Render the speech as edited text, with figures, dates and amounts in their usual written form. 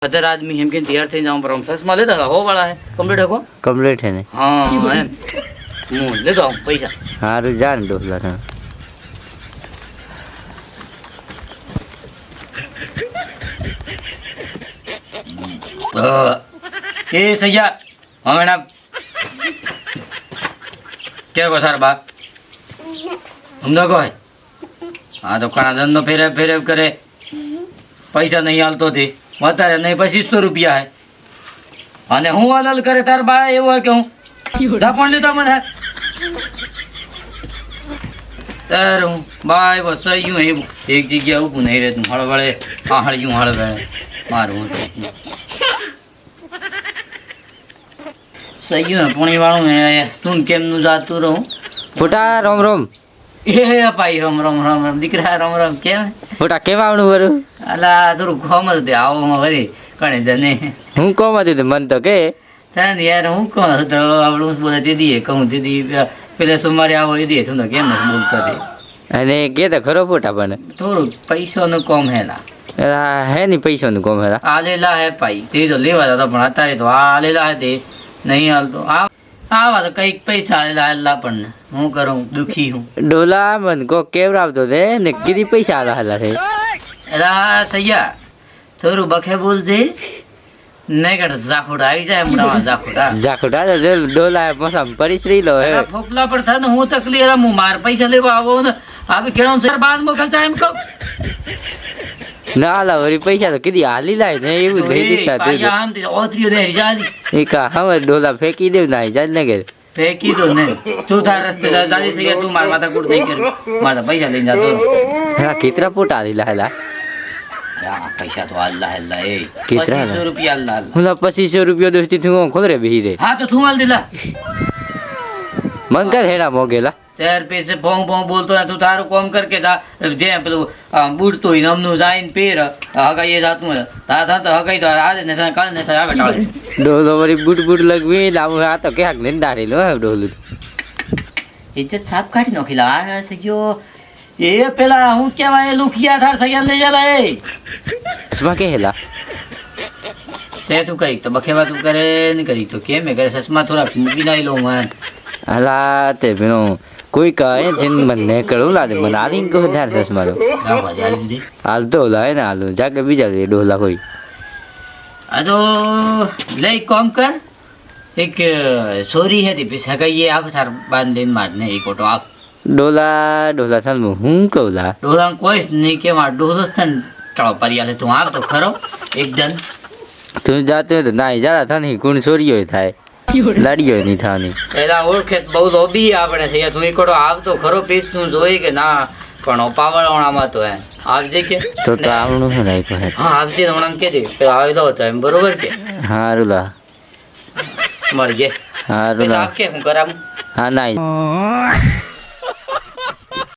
other आदमी हम के तैयार थे जाऊं पर हम सस माले था हो वाला है कंप्लीट है को કમ્પ્લીટ હે ને हां एम હું ले दो पैसा સારું જા ને ડોસલા તમે ए सैया હવે ના કે કો થાર બા સમજો કો હા તો ઘણા ધંધો ફેરે કરે પૈસા નહીં હાલતો તે વધારે નહીં 2500 રૂપિયા હે અને હું હાલલ કરે તાર બા એવો હોય કે હું ધાપણ લીધો મને તાર હું બાય બસ યું એવું એક જગ્યા ઊભું નહીં રહેતું હળવળે હળિયું હળવળે મારું સહી પોણી વાળું હે તું કેમનું જાતું રહું ફોટા રોમ રોમ એ ભાઈ રમ રમ રમ રમ દીકરા રમ રમ કેમ ફોટા કેમ આવડું વરું અલા થોડું ખોમ જ દે આવો વરી કણે જને હું કોમ હતી મન તો કે તને યાર હું કોણ હતો આવડું બોલે તે દીએ કહું તે દી પેલે સોમવારે આવો એ દીએ તું તો કેમ નથી બોલતા તે અને કે તો ખરો ફોટા પણ થોડું પૈસાનું કોમ હેલા હે ની પૈસાનું કોમ હતા આલેલા હે ભાઈ તે તો લેવા હતા પણ અત્યારે તો આલેલા હે તે નહીં હાલતો આવા તો કઈક પૈસા આલેલા આલેલા પણ હું કરું દુખી હું ડોલા મન કો કેવડાવતો તે ને કીધી પૈસા આલા હાલા છે એલા સૈયા થોડું બખે બોલજે નહીં કર ઝાખોડા આવી જાય હમણાં ઝાખોડા જાખોટા તો જો ડોલા મસામ પરિશ્રી લો હે ફોકલા પણ થાય ને હું તકલી હું માર પૈસા લેવા આવો ને આવે કેળો સર બાદ મોકલ જાય એમ કહું ના આલા વળી પૈસા તો કીધી હાલી લાય ને એવું ગઈ દીધા પાયા આમ તે ઓતરીઓ દે જાલી એકા હવે ડોલા ફેંકી દેવ ના જાય ને કે ફેંકી દો ને તું તાર રસ્તે જાલી છે તું માર માથા કૂટ નહીં કર મારા પૈસા લઈને જાતો હા કિતરા ફોટા હાલી લાયેલા પૈસા તો અલ્લાહ અલ્લાહ એ કેટલા 2500 રૂપિયા અલ્લાહ અલ્લાહ હું 2500 રૂપિયા દોસ્તી તું ખોદરે બેહી દે હા તો તું હાલ દિલા મન કર હેડા મોગેલા ત્યાર પૈસે ભોંગ ભોંગ બોલતો ને તું તારું કોમ કર કે જે પેલું બુડતો હોય નમનું જાય પેર હગાઈ એ જાતું તા તા તો હગાઈ તો આજે ને કાલે ને આવે ટાળે ડોલો વળી બુટ બુટ લગવી લાવું આ તો ક્યાંક નિંદારી લો ડોલું ઇજ્જત સાફ કાઢી નોખીલા આ સગ્યો એ પેલા હું કેવાય લુખિયા થાર સગ્યા લઈ જાલા એ સ્મા કે હેલા સે તું કઈ તો બખેવા તું કરે ને કરી તો કેમ એ કરે સસમા થોડા મૂકી નાઈ લો માન અલા તે પેલો કોઈ કહે છે મને કળું લાગે મને આલી કહો ધાર દસ મારો આવા જાલી દે હાલ તો લાય ને હાલ જાકે બીજા દે ડોલા કોઈ આ તો લઈ કોમ કર એક સોરી હતી પૈસા કહીએ આ થાર બાંધીને મારને એક ઓટો આપ ડોલા ડોલા થાલ હું કહું લા ડોલા કોઈ નહીં કે માર ડોલો તન ટાળો પરી આલે તું આવ તો ખરો એકદમ તું જાતે તો ના જરા થાની કોણ સોરીયો થાય લાડીયો નહીં થાની પેલા ઓળખે બહુ લોબી આપણે છે તું એકડો આવતો ખરો પીસ તું જોઈ કે ના પણ પાવળવાણામાં તો એમ આવજે કે તો આવણું હે રાઈ કહે હા આવજે હમણાં કે દે પેલા આવેલો હતો એમ બરોબર કે હારું લા મળી ગયા હારું પૈસા લા આપ કે હું કરાવું હા નાઈ